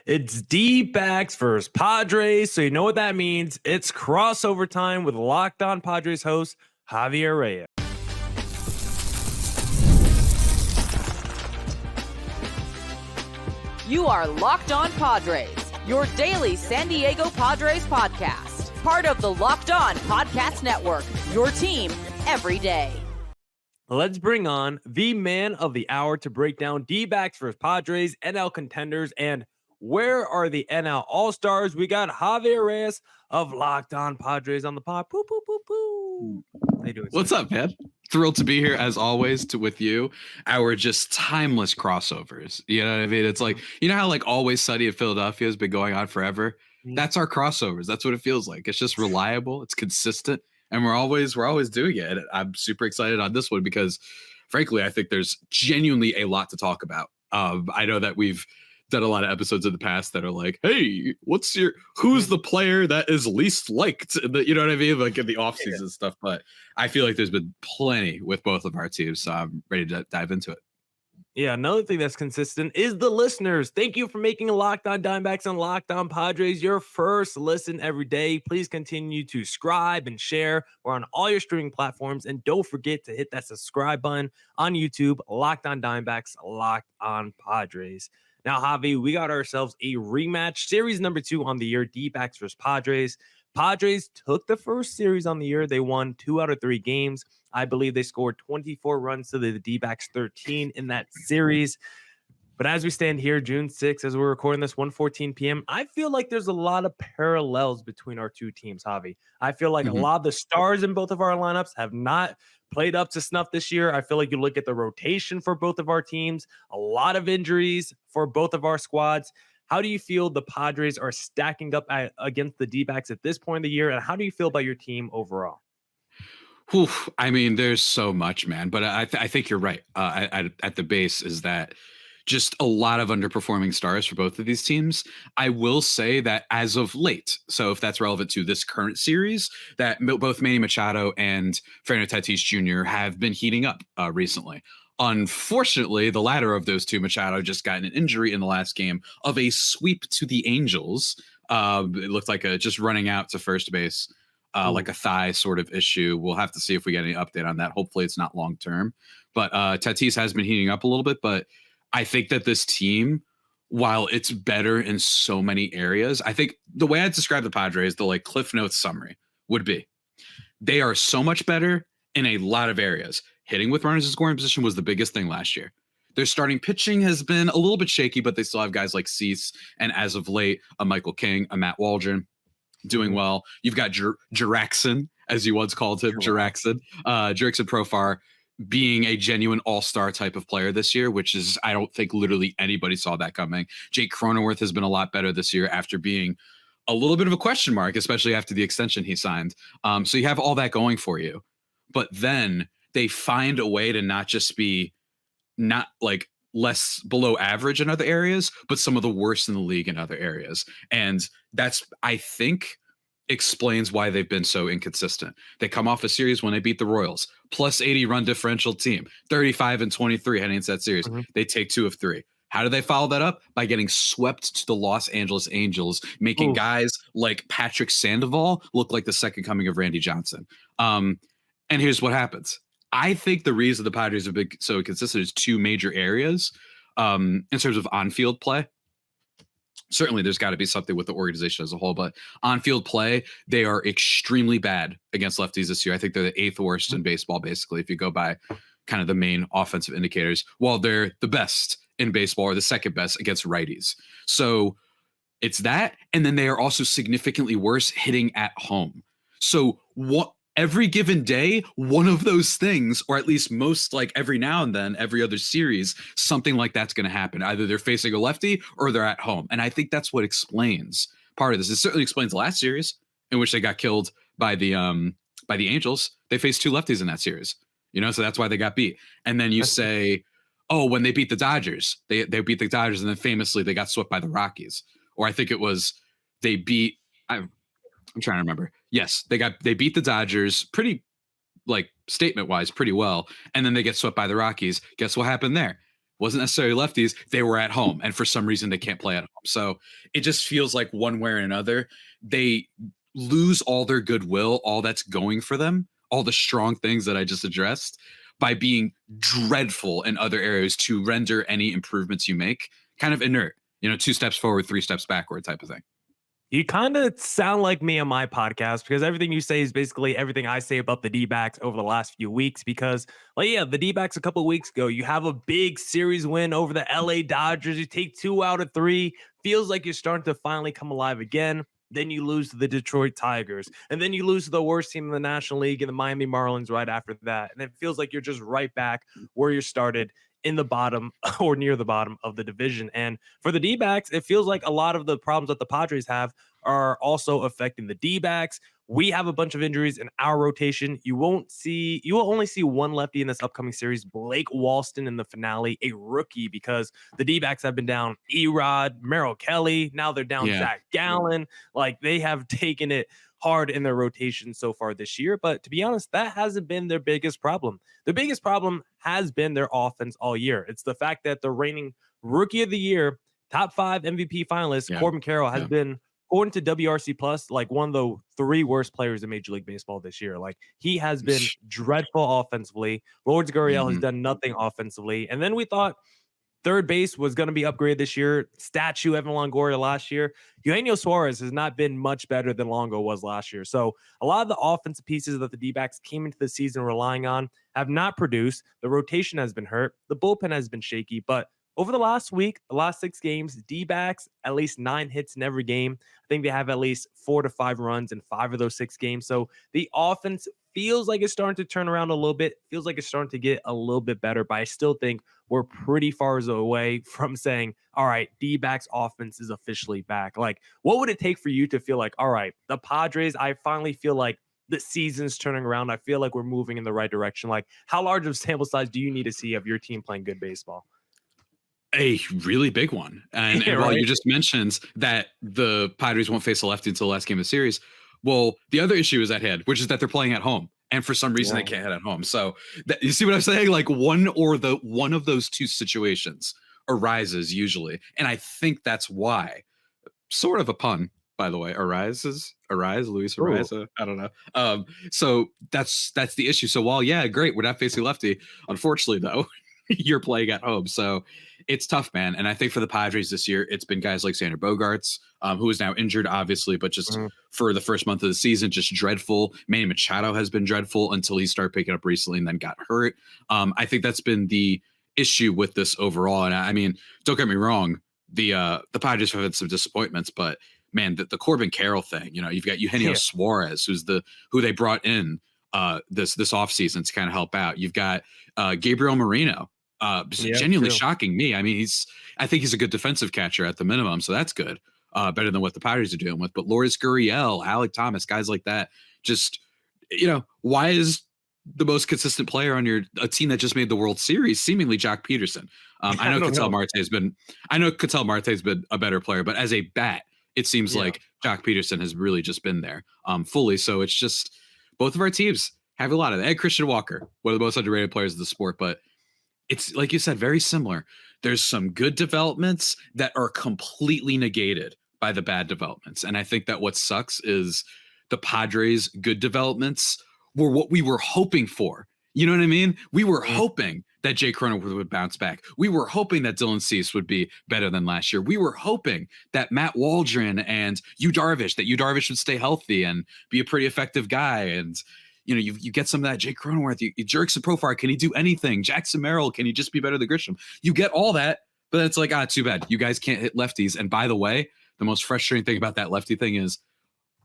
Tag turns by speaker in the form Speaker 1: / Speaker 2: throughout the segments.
Speaker 1: It's D-backs versus Padres, so you know what that means. It's crossover time with Locked On Padres host Javier Reyes.
Speaker 2: You are Locked On Padres, your daily San Diego Padres podcast. Part of the Locked On Podcast Network, your team every day.
Speaker 1: Let's bring on the man of the hour to break down D-backs versus Padres, NL contenders, and where are the NL All-Stars? We got Javier Reyes of Locked On Padres on the pod. Poo, poo, poo, poo. How you doing,
Speaker 3: What's up, man? Thrilled to be here as always with you. Our just timeless crossovers. You know what I mean? It's like, you know how like Always Sunny in Philadelphia has been going on forever? That's our crossovers. That's what it feels like. It's just reliable. It's consistent. And we're always doing it. And I'm super excited on this one because, frankly, I think there's genuinely a lot to talk about. I know that we've done a lot of episodes in the past that are like, hey, who's the player that is least liked? You know what I mean? Like in the offseason stuff. But I feel like there's been plenty with both of our teams. So I'm ready to dive into it.
Speaker 1: Yeah, another thing that's consistent is the listeners. Thank you for making Locked On Diamondbacks and Locked On Padres your first listen every day. Please continue to subscribe and share. We're on all your streaming platforms. And don't forget to hit that subscribe button on YouTube. Locked On Diamondbacks, Locked On Padres. Now, Javi, we got ourselves a rematch. Series number 2 on the year, D-backs versus Padres. Padres took the first series on the year. They won 2 out of 3 games. I believe they scored 24 runs to the D-backs 13 in that series. But as we stand here, June 6th, as we're recording this, 1:14 p.m., I feel like there's a lot of parallels between our two teams, Javi. I feel like a lot of the stars in both of our lineups have not played up to snuff this year. I feel like you look at the rotation for both of our teams, a lot of injuries for both of our squads. How do you feel the Padres are stacking up against the D-backs at this point of the year? And how do you feel about your team overall?
Speaker 3: Whew, I mean, there's so much, man. But I think you're right. At the base is that just a lot of underperforming stars for both of these teams. I will say that as of late, so if that's relevant to this current series, that both Manny Machado and Fernando Tatis Jr. have been heating up recently. Unfortunately, the latter of those two, Machado, just got an injury in the last game of a sweep to the Angels. It looked like just running out to first base, like a thigh sort of issue. We'll have to see if we get any update on that. Hopefully it's not long term. But Tatis has been heating up a little bit. But I think that this team, while it's better in so many areas, I think the way I'd describe the Padres, the like Cliff Notes summary would be they are so much better in a lot of areas. Hitting with runners in scoring position was the biggest thing last year. Their starting pitching has been a little bit shaky, but they still have guys like Cease and as of late, a Michael King, a Matt Waldron doing well. You've got Jeraxon, as you once called him, Jeraxon Profar being a genuine all-star type of player this year, which is, I don't think literally anybody saw that coming. Jake Cronenworth has been a lot better this year after being a little bit of a question mark, especially after the extension he signed. So you have all that going for you. But then they find a way to not just be not like less below average in other areas, but some of the worst in the league in other areas. And that's, I think, explains why they've been so inconsistent. They come off a series when they beat the Royals, plus 80 run differential team, 35-23 heading into that series. They take 2 of 3. How do they follow that up? By getting swept to the Los Angeles Angels, making guys like Patrick Sandoval look like the second coming of Randy Johnson. And here's what happens. I think the reason the Padres have been so consistent is 2 major areas in terms of on-field play. Certainly, there's got to be something with the organization as a whole, but on-field play, they are extremely bad against lefties this year. I think they're the 8th worst in baseball, basically, if you go by kind of the main offensive indicators, while they're the best in baseball or the second best against righties. So it's that, and then they are also significantly worse hitting at home. So every given day, one of those things, or at least most like every now and then, every other series, something like that's going to happen. Either they're facing a lefty or they're at home. And I think that's what explains part of this. It certainly explains the last series in which they got killed by the Angels. They faced 2 lefties in that series, so that's why they got beat. And then you say, oh, when they beat the Dodgers, they beat the Dodgers, and then famously they got swept by the Rockies. Or I think it was they beat, I'm trying to remember. Yes, they beat the Dodgers pretty, like statement wise, pretty well, and then they get swept by the Rockies. Guess what happened there? wasn't necessarily lefties. They were at home, and for some reason they can't play at home. So it just feels like one way or another, they lose all their goodwill, all that's going for them, all the strong things that I just addressed, by being dreadful in other areas to render any improvements you make kind of inert, 2 steps forward, 3 steps backward type of thing.
Speaker 1: You kind of sound like me on my podcast, because everything you say is basically everything I say about the D-backs over the last few weeks. Because, the D-backs a couple of weeks ago, you have a big series win over the LA Dodgers. You take 2 out of 3. Feels like you're starting to finally come alive again. Then you lose to the Detroit Tigers. And then you lose to the worst team in the National League and the Miami Marlins right after that. And it feels like you're just right back where you started, in the bottom or near the bottom of the division. And for the D-backs, it feels like a lot of the problems that the Padres have are also affecting the D-backs. We have a bunch of injuries in our rotation. You will only see one lefty in this upcoming series, Blake Walston in the finale, a rookie, because the D-backs have been down Erod, Merrill Kelly. Now they're down Zach Gallen. Like, they have taken it hard in their rotation so far this year. But to be honest, that hasn't been their biggest problem. The biggest problem has been their offense all year. It's the fact that the reigning rookie of the year, top 5 MVP finalist, Corbin Carroll, has been, according to WRC Plus, like one of the 3 worst players in Major League Baseball this year. Like, he has been dreadful offensively. Lourdes Gurriel has done nothing offensively. And then we thought third base was going to be upgraded this year. Statue Evan Longoria last year. Eugenio Suarez has not been much better than Longo was last year. So a lot of the offensive pieces that the D-backs came into the season relying on have not produced. The rotation has been hurt. The bullpen has been shaky. But over the last week, the last 6 games, D-backs, at least 9 hits in every game. I think they have at least 4 to 5 runs in 5 of those 6 games. So the offense feels like it's starting to turn around a little bit. Feels like it's starting to get a little bit better. But I still think we're pretty far away from saying, all right, D-backs offense is officially back. Like, what would it take for you to feel like, all right, the Padres, I finally feel like the season's turning around. I feel like we're moving in the right direction. Like, how large of a sample size do you need to see of your team playing good baseball?
Speaker 3: A really big one. And while you just mentioned that the Padres won't face a lefty until the last game of the series, well, the other issue is at hand, which is that they're playing at home. And for some reason, they can't hit at home. So you see what I'm saying? Like, one of those 2 situations arises usually. And I think that's why, sort of a pun, by the way, Luis Ariza. I don't know. So that's the issue. So while, great, we're not facing lefty. Unfortunately, though, you're playing at home. So it's tough, man. And I think for the Padres this year, it's been guys like Xander Bogaerts, who is now injured, obviously, but just for the first month of the season, just dreadful. Manny Machado has been dreadful until he started picking up recently and then got hurt. I think that's been the issue with this overall. And I mean, don't get me wrong, the Padres have had some disappointments, but man, the Corbin Carroll thing, you've got Eugenio Suarez, who they brought in this offseason to kind of help out. You've got Gabriel Moreno, genuinely shocking me. I mean, I think he's a good defensive catcher at the minimum, so that's good. Better than what the Padres are dealing with. But Lourdes Gurriel, Alec Thomas, guys like that, just, why is the most consistent player on a team that just made the World Series seemingly Jock Peterson? I know Ketel Marte's been a better player, but as a bat, it seems like Jock Peterson has really just been there fully. So it's just, both of our teams have a lot of that. And Christian Walker, one of the most underrated players of the sport, but it's, like you said, very similar. There's some good developments that are completely negated by the bad developments. And I think that what sucks is the Padres' good developments were what we were hoping for. You know what I mean? We were hoping that Jay Cronenworth would bounce back. We were hoping that Dylan Cease would be better than last year. We were hoping that Matt Waldron and Yu Darvish would stay healthy and be a pretty effective guy. And, you get some of that. Jay Cronenworth, you Jerickson Profar, can he do anything? Jackson Merrill, can he just be better than Grisham? You get all that, but it's like, too bad. You guys can't hit lefties. And by the way, the most frustrating thing about that lefty thing is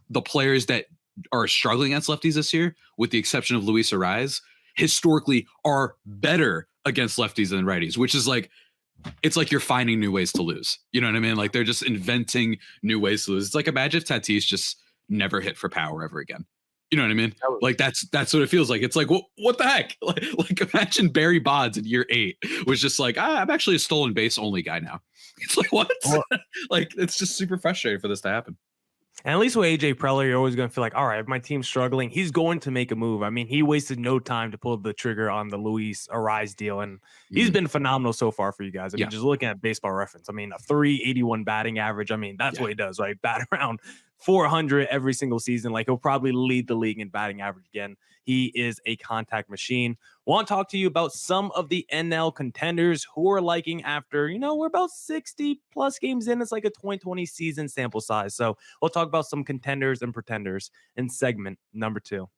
Speaker 3: the players that are struggling against lefties this year, with the exception of Luis Ariz, historically are better against lefties than righties, which is like, it's like you're finding new ways to lose. You know what I mean? Like, they're just inventing new ways to lose. It's like, imagine if Tatis just never hit for power ever again. You know what I mean? Like, that's what it feels like. It's like, what the heck? Like imagine Barry Bonds in year 8 was just like, I'm actually a stolen base only guy now. It's like, what? Like, it's just super frustrating for this to happen.
Speaker 1: And at least with AJ Preller, you're always going to feel like, all right, if my team's struggling, he's going to make a move. I mean, he wasted no time to pull the trigger on the Luis Arise deal, and he's been phenomenal so far for you guys. I mean, just looking at Baseball Reference, I mean, a 381 batting average. I mean, that's what he does, right? Bat around 400 every single season. Like, he'll probably lead the league in batting average again. He is a contact machine. Want to talk to you about some of the NL contenders who are liking after, we're about 60 plus games in. It's like a 2020 season sample size. So we'll talk about some contenders and pretenders in segment number 2.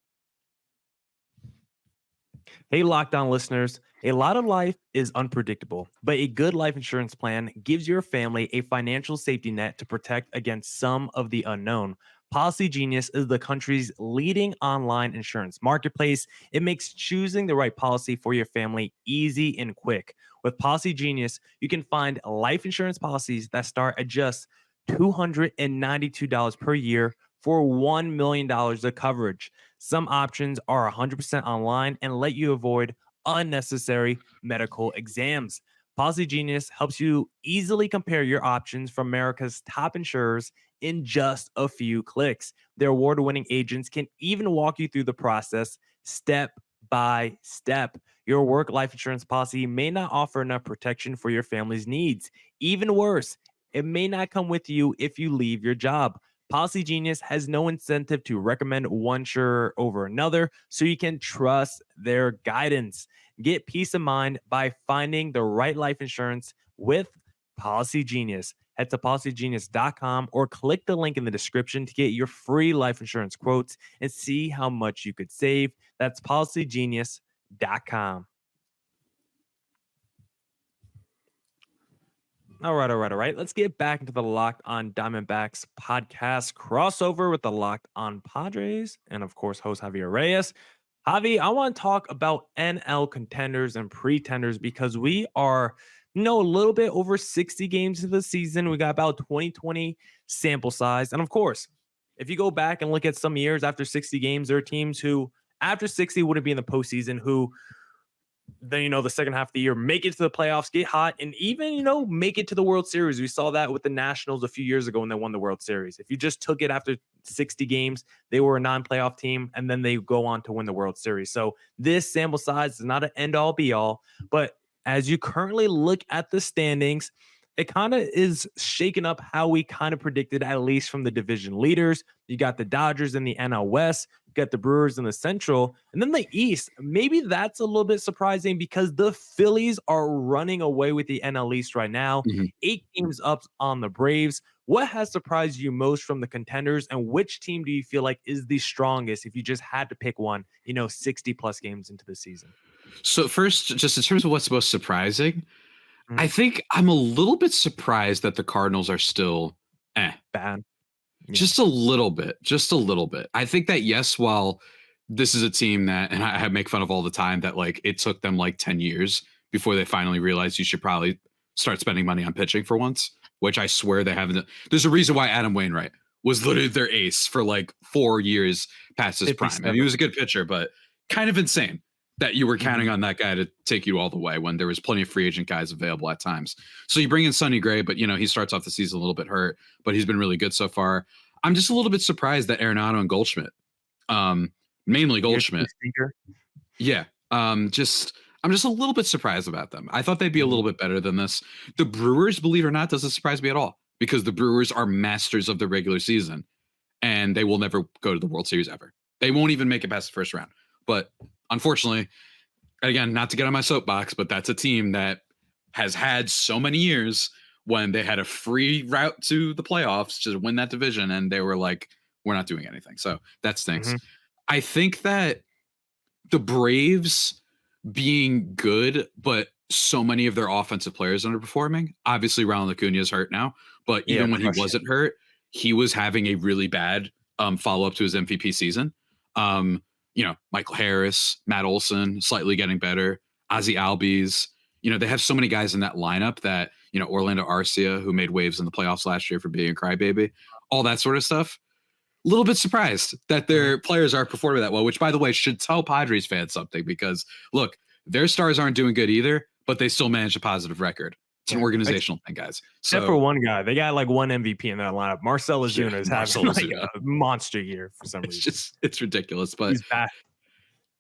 Speaker 1: Hey, Locked On listeners. A lot of life is unpredictable, but a good life insurance plan gives your family a financial safety net to protect against some of the unknown. Policy Genius is the country's leading online insurance marketplace. It makes choosing the right policy for your family easy and quick. With Policy Genius, you can find life insurance policies that start at just $292 per year for $1 million of coverage. Some options are 100% online and let you avoid unnecessary medical exams. Policy Genius helps you easily compare your options from America's top insurers in just a few clicks. Their award-winning agents can even walk you through the process step by step. Your work life insurance policy may not offer enough protection for your family's needs. Even worse, it may not come with you if you leave your job. Policy Genius has no incentive to recommend one insurer over another, so you can trust their guidance. Get peace of mind by finding the right life insurance with Policy Genius. Head to policygenius.com or click the link in the description to get your free life insurance quotes and see how much you could save. That's policygenius.com. All right. Let's get back into the Locked On Diamondbacks podcast crossover with the Locked On Padres and, of course, host Javier Reyes. Javi, I want to talk about NL contenders and pretenders because we are, a little bit over 60 games of the season. We got about 2020 sample size. And, of course, if you go back and look at some years after 60 games, there are teams who, after 60, wouldn't be in the postseason who then, the second half of the year, make it to the playoffs, get hot, and even, make it to the World Series. We saw that with the Nationals a few years ago when they won the World Series. If you just took it after 60 games, they were a non-playoff team, and then they go on to win the World Series. So this sample size is not an end-all, be-all, but as you currently look at the standings, it kind of is shaking up how we kind of predicted, at least from the division leaders. You got the Dodgers in the NL West, you got the Brewers in the Central, and then the East. Maybe that's a little bit surprising because the Phillies are running away with the NL East right now. 8 games up on the Braves. What has surprised you most from the contenders, and which team do you feel like is the strongest if you just had to pick one, 60 plus games into the season?
Speaker 3: So first, just in terms of what's most surprising, I think I'm a little bit surprised that the Cardinals are still
Speaker 1: bad. Yeah.
Speaker 3: Just a little bit. I think that, yes, while this is a team that, and I make fun of all the time, that like it took them like 10 years before they finally realized you should probably start spending money on pitching for once, which I swear they haven't. There's a reason why Adam Wainwright was literally their ace for like 4 years past his prime. I mean, he was a good pitcher, but kind of insane that you were counting on that guy to take you all the way when there was plenty of free agent guys available at times. So you bring in Sonny Gray, but he starts off the season a little bit hurt, but he's been really good so far. I'm just a little bit surprised that Arenado and Goldschmidt, mainly Goldschmidt. Yeah. I'm just a little bit surprised about them. I thought they'd be a little bit better than this. The Brewers, believe it or not, doesn't surprise me at all because the Brewers are masters of the regular season and they will never go to the World Series ever. They won't even make it past the first round. But unfortunately, again, not to get on my soapbox, but that's a team that has had so many years when they had a free route to the playoffs to win that division, and they were like, we're not doing anything. So that stinks. I think that the Braves being good, but so many of their offensive players underperforming. Obviously, Ronald Acuna is hurt now, but even when he wasn't hurt, he was having a really bad follow-up to his MVP season. Michael Harris, Matt Olson, slightly getting better. Ozzie Albies. They have so many guys in that lineup that, Orlando Arcia, who made waves in the playoffs last year for being a crybaby, all that sort of stuff. A little bit surprised that their players are performing that well, which, by the way, should tell Padres fans something because, look, their stars aren't doing good either, but they still manage a positive record. It's an organizational thing, guys.
Speaker 1: Except for one guy. They got like one MVP in that lineup. Marcell Ozuna is having like a monster year for some reason.
Speaker 3: It's ridiculous. But
Speaker 1: he's back.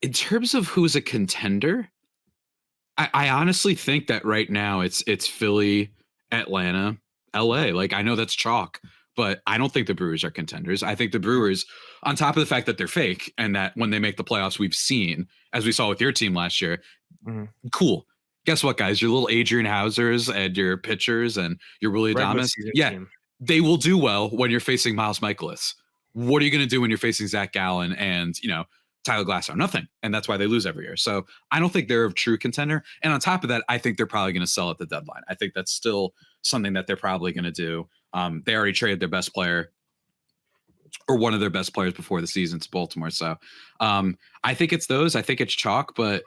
Speaker 3: In terms of who's a contender, I honestly think that right now it's Philly, Atlanta, LA. Like, I know that's chalk, but I don't think the Brewers are contenders. I think the Brewers, on top of the fact that they're fake and that when they make the playoffs, we've seen, as we saw with your team last year, cool. Guess what, guys? Your little Adrian Hausers and your pitchers and your Willie Adames, they will do well when you're facing Miles Michaelis. What are you going to do when you're facing Zach Gallen and, Tyler Glasnow? Nothing. And that's why they lose every year. So I don't think they're a true contender. And on top of that, I think they're probably going to sell at the deadline. I think that's still something that they're probably going to do. They already traded their best player or one of their best players before the season to Baltimore. So I think it's those. I think it's chalk, but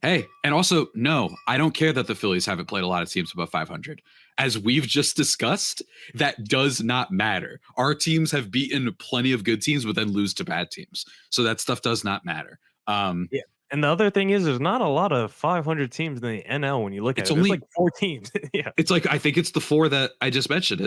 Speaker 3: hey, and also, no, I don't care that the Phillies haven't played a lot of teams above 500. As we've just discussed, that does not matter. Our teams have beaten plenty of good teams, but then lose to bad teams. So that stuff does not matter.
Speaker 1: Yeah. And the other thing is, there's not a lot of 500 teams in the NL when you look at it. It's like 4 teams. Yeah.
Speaker 3: It's like, I think it's the 4 that I just mentioned.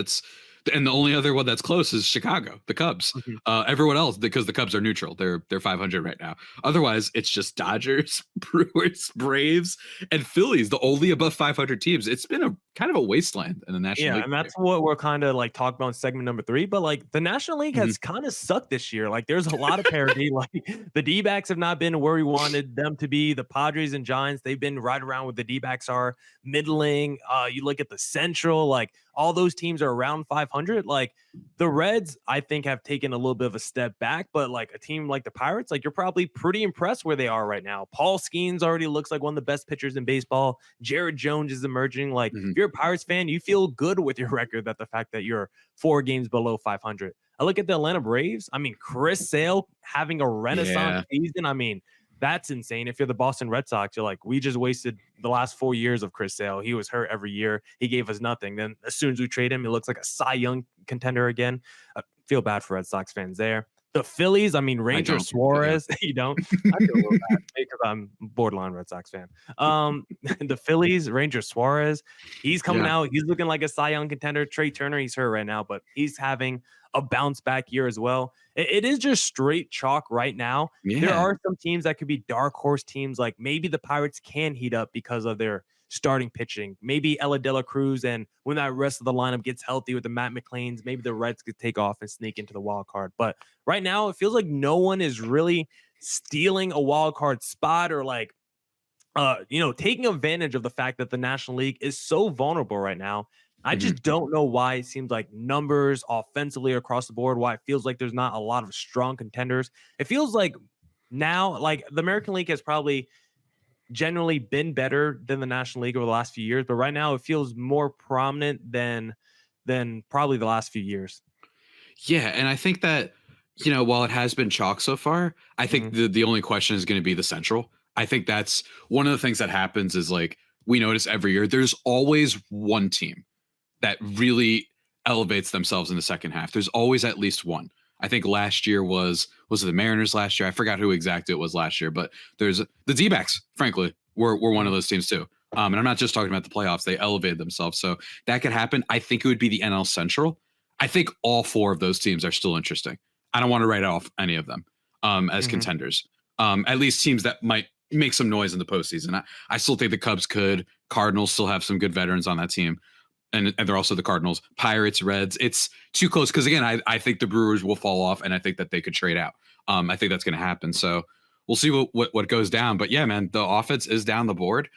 Speaker 3: And the only other one that's close is Chicago, the Cubs. Everyone else, because the Cubs are neutral, they're 500 right now. Otherwise, it's just Dodgers, Brewers, Braves, and Phillies, the only above 500 teams. It's been a kind of a wasteland in the National League.
Speaker 1: Yeah, and that's what we're kind of like talking about in segment number 3. But like the National League has kind of sucked this year. Like there's a lot of parity. Like the D-backs have not been where we wanted them to be. The Padres and Giants, they've been right around where the D-backs are, middling. You look at the Central, like all those teams are around 500. Like the Reds, I think, have taken a little bit of a step back, but like a team like the Pirates, like you're probably pretty impressed where they are right now. Paul Skeens already looks like one of the best pitchers in baseball. Jared Jones is emerging. Like if you're a Pirates fan, you feel good with your record, that the fact that you're 4 games below 500. I look at the Atlanta Braves. I mean, Chris Sale having a renaissance season. I mean, that's insane. If you're the Boston Red Sox, you're like, we just wasted the last 4 years of Chris Sale. He was hurt every year. He gave us nothing. Then as soon as we trade him, he looks like a Cy Young contender again. I feel bad for Red Sox fans there. The Phillies, I mean, Ranger Suarez. You don't? I feel a little bad because I'm borderline Red Sox fan. The Phillies, Ranger Suarez, he's coming out. He's looking like a Cy Young contender. Trey Turner, he's hurt right now, but he's having a bounce back year as well. It is just straight chalk right now. There are some teams that could be dark horse teams. Like maybe the Pirates can heat up because of their starting pitching. Maybe Ella De La Cruz, and when that rest of the lineup gets healthy with the Matt McClains, maybe the Reds could take off and sneak into the wild card. But right now, it feels like no one is really stealing a wild card spot or like, taking advantage of the fact that the National League is so vulnerable right now. I just don't know why it seems like numbers offensively across the board, why it feels like there's not a lot of strong contenders. It feels like now, like the American League has probably generally been better than the National League over the last few years, but right now it feels more prominent than probably the last few years.
Speaker 3: Yeah, and I think that, while it has been chalk so far, I think the only question is going to be the Central. I think that's one of the things that happens is like we notice every year, there's always one team that really elevates themselves in the second half. There's always at least one. I think last year was it the Mariners last year? I forgot who exactly it was last year, but there's the D-backs, frankly, were one of those teams too. And I'm not just talking about the playoffs. They elevated themselves. So that could happen. I think it would be the NL Central. I think all 4 of those teams are still interesting. I don't want to write off any of them as contenders. At least teams that might make some noise in the postseason. I still think the Cubs could. Cardinals still have some good veterans on that team. And they're also the Cardinals. Pirates, Reds. It's too close because, again, I think the Brewers will fall off, and I think that they could trade out. I think that's going to happen. So we'll see what goes down. But, yeah, man, the offense is down the board.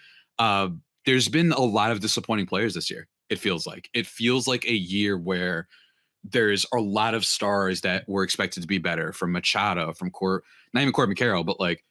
Speaker 3: There's been a lot of disappointing players this year, it feels like. It feels like a year where there's a lot of stars that were expected to be better, from Machado, from not even Corbin Carroll, but like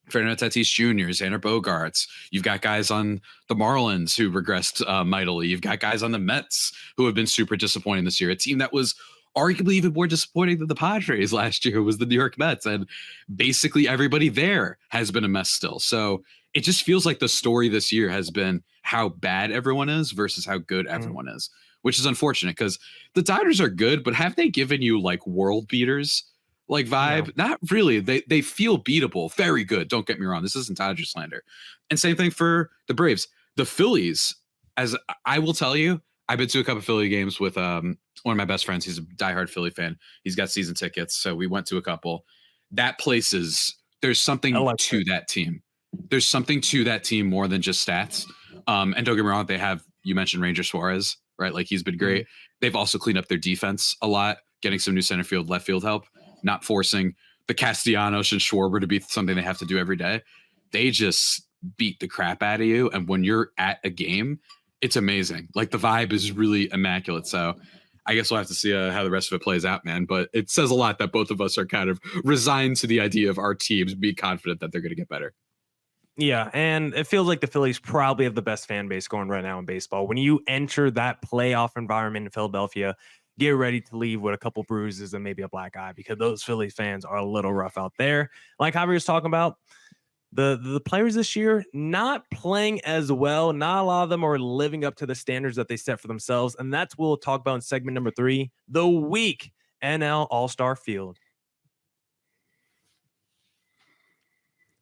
Speaker 3: Fernando Tatis Jr., Xander Bogaerts. You've got guys on the Marlins who regressed mightily. You've got guys on the Mets who have been super disappointing this year. A team that was arguably even more disappointing than the Padres last year was the New York Mets. And basically everybody there has been a mess still. So it just feels like the story this year has been how bad everyone is versus how good everyone is, which is unfortunate because the Dodgers are good, but have they given you like world beaters? Like vibe? No. Not really. They feel beatable. Very good. Don't get me wrong. This isn't Dodger slander. And same thing for the Braves. The Phillies, as I will tell you, I've been to a couple of Philly games with one of my best friends. He's a diehard Philly fan. He's got season tickets, so we went to a couple. That place is there's something to that team. There's something to that team more than just stats. And don't get me wrong, you mentioned Ranger Suarez, right? Like he's been great. They've also cleaned up their defense a lot, getting some new center field, left field help, not forcing the Castellanos and Schwarber to be something they have to do every day. They just beat the crap out of you. And when you're at a game, it's amazing. Like the vibe is really immaculate. So I guess we'll have to see how the rest of it plays out, man. But it says a lot that both of us are kind of resigned to the idea of our teams be confident that they're going to get better.
Speaker 1: Yeah, and it feels like the Phillies probably have the best fan base going right now in baseball. When you enter that playoff environment in Philadelphia, get ready to leave with a couple bruises and maybe a black eye because those Phillies fans are a little rough out there. Like Javier was talking about, the players this year not playing as well. Not a lot of them are living up to the standards that they set for themselves, and that's what we'll talk about in segment number 3, the week NL All-Star Field.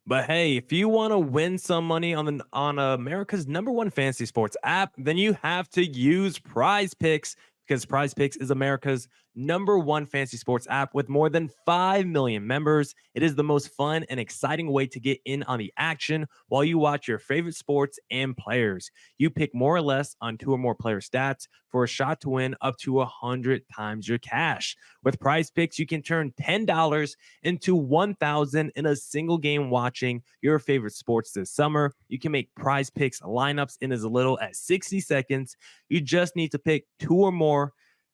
Speaker 1: But hey, if you want to win some money on America's #1 fantasy sports app, then you have to use Prize Picks because Prize Picks is America's #1 fantasy sports app with more than 5 million members. It is the most fun and exciting way to get in on the action while you watch your favorite sports and players. You pick more or less on 2 or more player stats for a shot to win up to 100 times your cash. With Prize Picks, you can turn $10 into $1,000 in a single game watching your favorite sports this summer. You can make Prize Picks lineups in as little as 60 seconds. You just need to pick 2 or more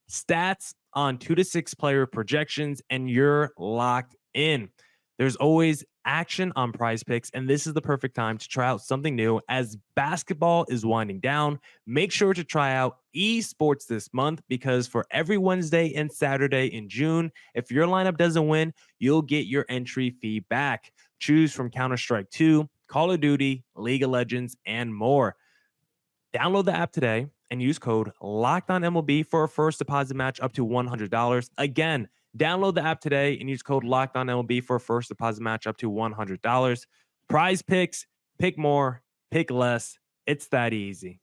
Speaker 1: stats on 2 to 6 player projections, and you're locked in. There's always action on Prize Picks, and this is the perfect time to try out something new as basketball is winding down. Make sure to try out esports this month because for every Wednesday and Saturday in June, if your lineup doesn't win, you'll get your entry fee back. Choose from Counter-Strike 2, Call of Duty, League of Legends, and more. Download the app today and use code LOCKEDONMLB for a first deposit match up to $100. Again, download the app today and use code LOCKEDONMLB for a first deposit match up to $100. Prize Picks, pick more, pick less. It's that easy.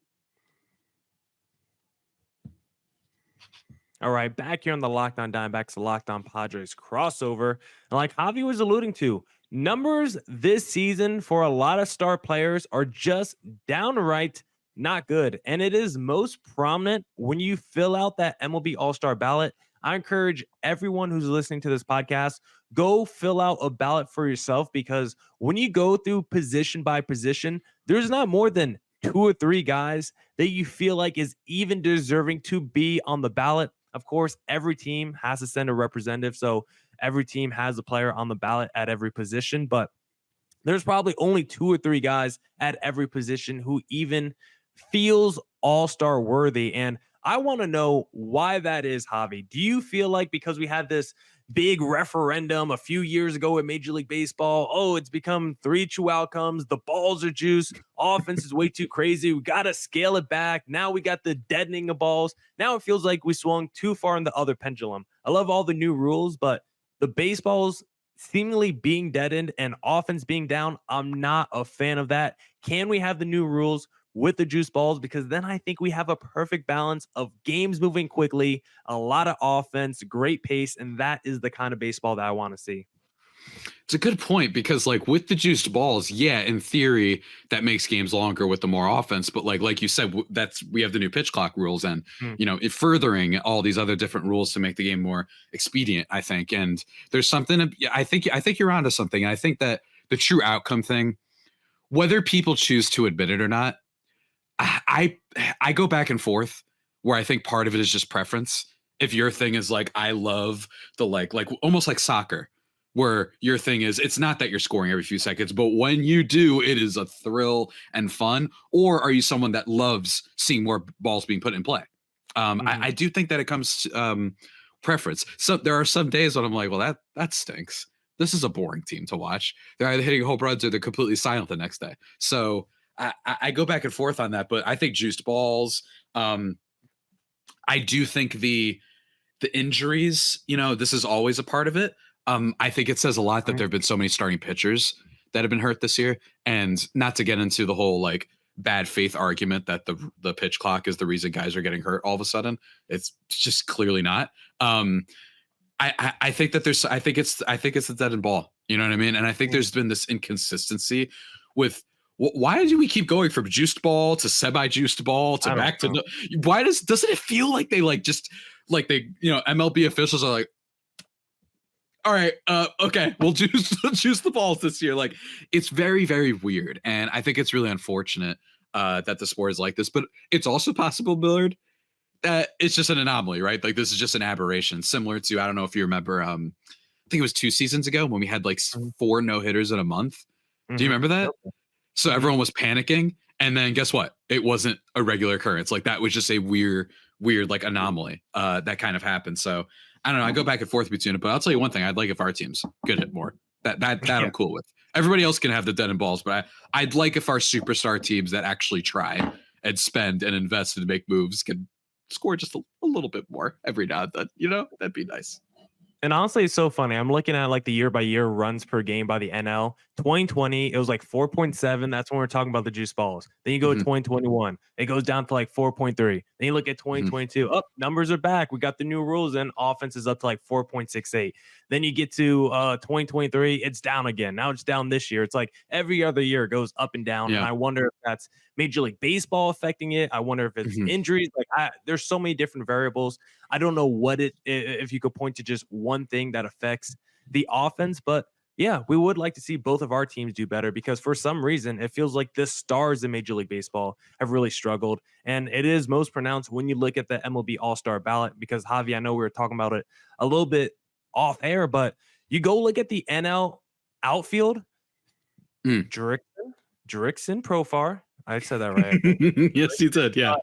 Speaker 1: All right, back here on the Locked On Diamondbacks, the Locked On Padres crossover. And like Javi was alluding to, numbers this season for a lot of star players are just downright not good. And it is most prominent when you fill out that MLB All-Star ballot. I encourage everyone who's listening to this podcast, go fill out a ballot for yourself because when you go through position by position, there's not more than 2 or 3 guys that you feel like is even deserving to be on the ballot. Of course, every team has to send a representative, so every team has a player on the ballot at every position, but there's probably only 2 or 3 guys at every position who even feels all-star worthy. And I want to know why that is, Javi. Do you feel like because we had this big referendum a few years ago in Major League Baseball, oh, it's become 3-2 outcomes, the balls are juice, offense is way too crazy, we got to scale it back, now we got the deadening of balls, now it feels like we swung too far in the other pendulum? I love all the new rules, but the baseballs seemingly being deadened and offense being down, I'm not a fan of that. Can we have the new rules with the juice balls? Because then I think we have a perfect balance of games moving quickly, a lot of offense, great pace, and that is the kind of baseball that I want to see.
Speaker 3: It's a good point because like with the juiced balls, yeah, in theory that makes games longer with the more offense, but like you said, we have the new pitch clock rules and it furthering all these other different rules to make the game more expedient, I think. And there's something I think you're onto something. I think that the true outcome thing, whether people choose to admit it or not, I go back and forth where I think part of it is just preference. If your thing is like, I love the like almost like soccer, where your thing is, it's not that you're scoring every few seconds, but when you do, it is a thrill and fun. Or are you someone that loves seeing more balls being put in play? I do think that it comes to preference. So there are some days when I'm like, well, that stinks. This is a boring team to watch. They're either hitting home runs or they're completely silent the next day. So I go back and forth on that, but I think juiced balls. I do think the injuries, this is always a part of it. I think it says a lot that there have been so many starting pitchers that have been hurt this year, and not to get into the whole like bad faith argument that the pitch clock is the reason guys are getting hurt all of a sudden. It's just clearly not. I think that I think it's a dead end ball. You know what I mean? And I think there's been this inconsistency with why do we keep going from juiced ball to semi-juiced ball to back to why doesn't it feel like they MLB officials are like, all right, okay, we'll juice the balls this year. Like, it's very, very weird. And I think it's really unfortunate that the sport is like this, but it's also possible, Millard, that it's just an anomaly, right? Like, this is just an aberration, similar to, I don't know if you remember, I think it was 2 seasons ago when we had like 4 no-hitters in a month. Do you remember that? So everyone was panicking. And then guess what? It wasn't a regular occurrence. Like, that was just a weird like anomaly that kind of happened. So I don't know. I go back and forth between it, but I'll tell you one thing. I'd like if our teams could hit more. That I'm cool with. Everybody else can have the dead end balls, but I'd like if our superstar teams that actually try and spend and invest and make moves can score just a little bit more every now and then. You know, that'd be nice.
Speaker 1: And honestly, it's so funny. I'm looking at like the year by year runs per game by the NL. 2020, it was like 4.7. That's when we're talking about the juice balls. Then you go to 2021, it goes down to like 4.3. Then you look at 2022, numbers are back. We got the new rules and offense is up to like 4.68. Then you get to 2023, it's down again. Now it's down this year. It's like every other year it goes up and down. Yeah. And I wonder if that's Major League Baseball affecting it. I wonder if it's injuries. Like, there's so many different variables. I don't know if you could point to just one thing that affects the offense, but yeah, we would like to see both of our teams do better because for some reason it feels like the stars in Major League Baseball have really struggled. And it is most pronounced when you look at the MLB All-Star ballot because Javi, I know we were talking about it a little bit off air, but you go look at the NL outfield, Jurickson Profar. I said that right.
Speaker 3: Yes, you did. Yeah.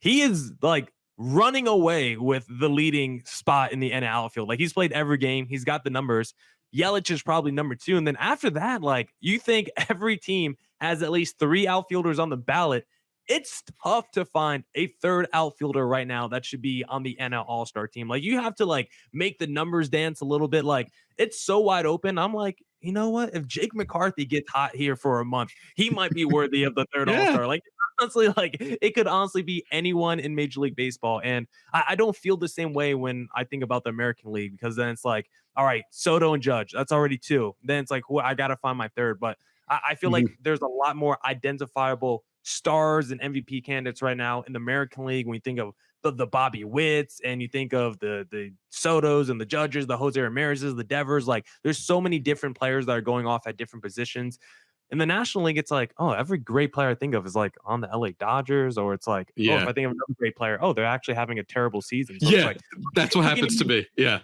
Speaker 1: He is like running away with the leading spot in the NL outfield. Like, he's played every game. He's got the numbers. Yelich is probably number 2. And then after that, like, you think every team has at least 3 outfielders on the ballot. It's tough to find a third outfielder right now that should be on the NL All-Star team. Like, you have to like make the numbers dance a little bit. Like, it's so wide open. I'm like, you know what? If Jake McCarthy gets hot here for a month, he might be worthy of the third All-Star. Like, honestly, like, it could honestly be anyone in Major League Baseball. And I don't feel the same way when I think about the American League because then it's like, all right, Soto and Judge, that's already 2. Then it's like, I got to find my third. But I feel like there's a lot more identifiable stars and MVP candidates right now in the American League. When you think of the Bobby Witts and you think of the Sotos and the Judges, the Jose Ramirez's, the Devers, like, there's so many different players that are going off at different positions. In the National League, it's like, oh, every great player I think of is like on the LA Dodgers, or it's like, oh, if I think of another great player, oh, they're actually having a terrible season. So it's like,
Speaker 3: that's what happens to me. Yeah.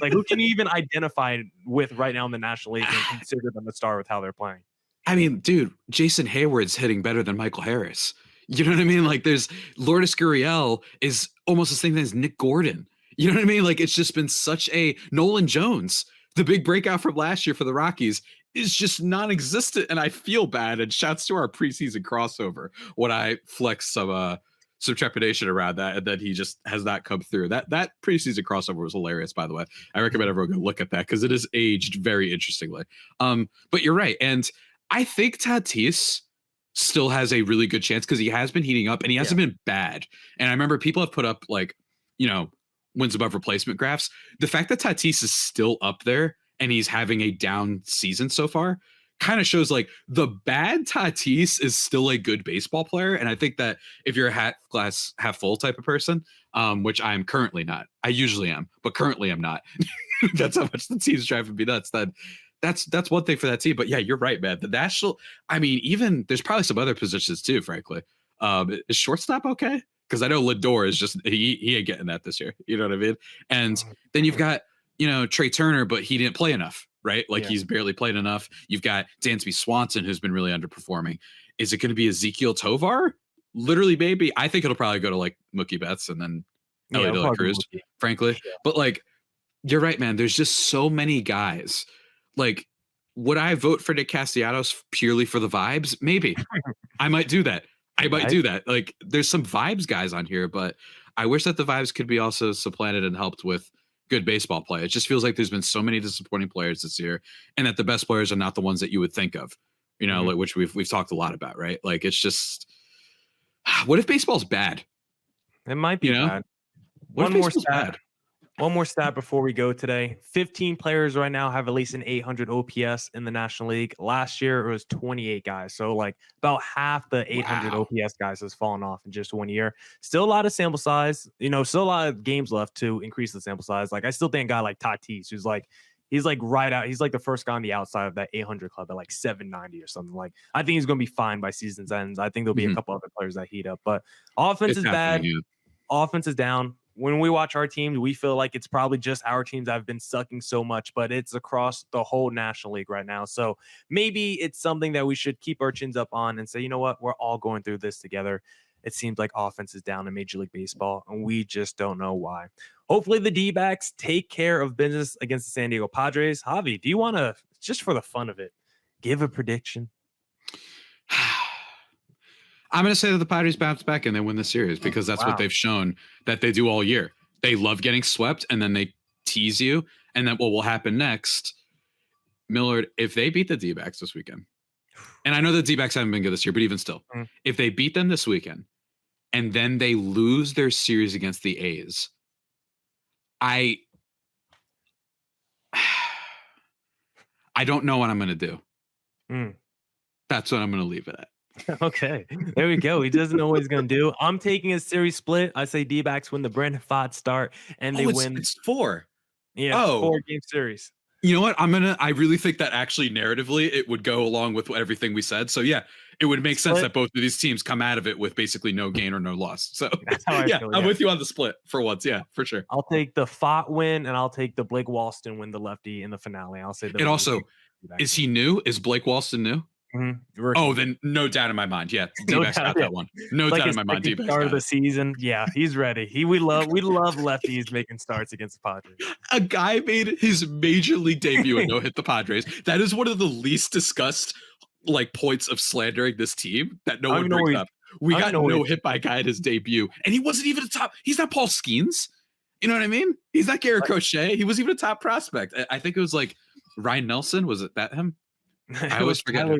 Speaker 1: Like, who can you even identify with right now in the National League and consider them a star with how they're playing?
Speaker 3: I mean, dude, Jason Hayward's hitting better than Michael Harris. You know what I mean? Like, there's Lourdes Gurriel is almost the same thing as Nick Gordon. You know what I mean? Like, it's just been such a Nolan Jones, the big breakout from last year for the Rockies, is just non-existent. And I feel bad. And shouts to our preseason crossover when I flex some trepidation around that, and then he just has not come through. That preseason crossover was hilarious, by the way. I recommend everyone go look at that because it is aged very interestingly. But you're right. And I think Tatis still has a really good chance because he has been heating up and he hasn't been bad. And I remember people have put up like, you know, wins above replacement graphs. The fact that Tatis is still up there and he's having a down season so far kind of shows like the bad Tatis is still a good baseball player. And I think that if you're a glass half full type of person, which I'm currently not, I usually am, but currently I'm not. That's how much the team's driving me nuts. That's one thing for that team. But yeah, you're right, man. The National, I mean, even there's probably some other positions too, frankly. Is shortstop okay? Because I know Lindor is just, he ain't getting that this year. You know what I mean? And then you've got, you know, Trey Turner, but he didn't play enough, right? Like he's barely played enough. You've got Dansby Swanson, who's been really underperforming. Is it going to be Ezekiel Tovar? Literally, maybe. I think it'll probably go to like Mookie Betts and then Elliot De La Cruz, frankly. Yeah. But like, you're right, man. There's just so many guys. Like, would I vote for Nick Castellanos purely for the vibes? Maybe. I might do that. Like, there's some vibes guys on here, but I wish that the vibes could be also supplanted and helped with good baseball play. It just feels like there's been so many disappointing players this year, and that the best players are not the ones that you would think of. you know, like, which we've talked a lot about, right? Like, it's just, what if baseball's bad?
Speaker 1: It might be bad.
Speaker 3: What if baseball's bad?
Speaker 1: One more stat before we go today. 15 players right now have at least an 800 OPS in the National League. Last year, it was 28 guys. So, like, about half the 800 OPS guys has fallen off in just 1 year. Still a lot of sample size. You know, still a lot of games left to increase the sample size. Like, I still think a guy like Tatis, who's like, he's like right out. He's like the first guy on the outside of that 800 club at like 790 or something. Like, I think he's going to be fine by season's ends. I think there'll be a couple other players that heat up. But offense is bad. Offense is down. When we watch our teams, we feel like it's probably just our teams that have been sucking so much, but it's across the whole National League right now. So maybe it's something that we should keep our chins up on and say, you know what, we're all going through this together. It seems like offense is down in Major League Baseball, and we just don't know why. Hopefully the D-backs take care of business against the San Diego Padres. Javi, do you want to, just for the fun of it, give a prediction?
Speaker 3: I'm going to say that the Padres bounce back and they win the series because that's what they've shown that they do all year. They love getting swept and then they tease you. And then what will happen next, Millard, if they beat the D-backs this weekend, and I know the D-backs haven't been good this year, but even still, if they beat them this weekend and then they lose their series against the A's, I don't know what I'm going to do. That's what I'm going to leave it at.
Speaker 1: Okay, there we go. He doesn't know what he's going to do. I'm taking a series split. I say D-backs win the Brandon Pfaadt start, and they win.
Speaker 3: It's 4.
Speaker 1: Yeah, 4-game series.
Speaker 3: You know what? I really think that actually narratively it would go along with everything we said. So yeah, it would make sense that both of these teams come out of it with basically no gain or no loss. So yeah, I'm with you on the split for once. Yeah, for sure.
Speaker 1: I'll take the Pfaadt win, and I'll take the Blake Walston win, the lefty in the finale. I'll say that.
Speaker 3: And also, is he new? Is Blake Walston new? Oh, then no doubt in my mind. Yeah, D-backs got that one. No doubt in my mind. D-backs
Speaker 1: start of the season. Yeah, he's ready. We love lefties making starts against the Padres.
Speaker 3: A guy made his major league debut and no hit the Padres. That is one of the least discussed like points of slandering this team that no one brings up. We got no hit by a guy at his debut, and he wasn't even a top. He's not Paul Skeens. You know what I mean? He's not Garrett Crochet. He wasn't even a top prospect. I think it was like Ryan Nelson. Was it that him? I always forget.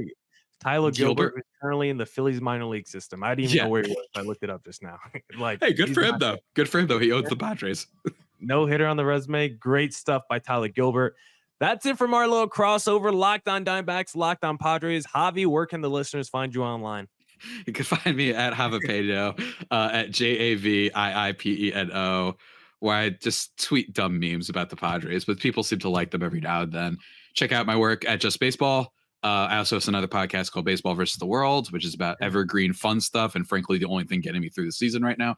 Speaker 1: Tyler Gilbert is currently in the Phillies minor league system. I didn't even know where he was. I looked it up just now. Like,
Speaker 3: hey, good for him though. Good for him though. He owns the Padres.
Speaker 1: No hitter on the resume. Great stuff by Tyler Gilbert. That's it from our little crossover. Locked On Diamondbacks, Locked On Padres. Javi, where can the listeners find you online?
Speaker 3: You can find me at Javapeno, at JAVIIPENO, where I just tweet dumb memes about the Padres, but people seem to like them every now and then. Check out my work at Just Baseball. I also host another podcast called Baseball versus the World, which is about evergreen fun stuff. And frankly, the only thing getting me through the season right now,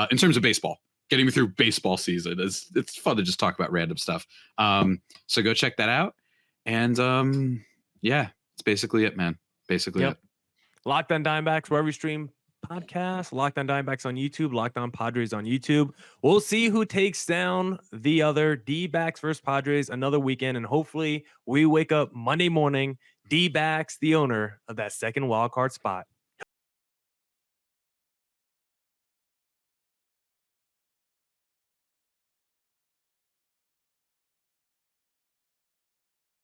Speaker 3: in terms of baseball, getting me through baseball season it's fun to just talk about random stuff. So go check that out. And yeah, it's basically it, man. Basically it.
Speaker 1: Locked On Diamondbacks, wherever you stream podcast. Locked On Diamondbacks on YouTube. Locked On Padres on YouTube. We'll see who takes down the other. D-backs versus Padres another weekend, and hopefully we wake up Monday morning. D-backs, the owner of that second wild card spot.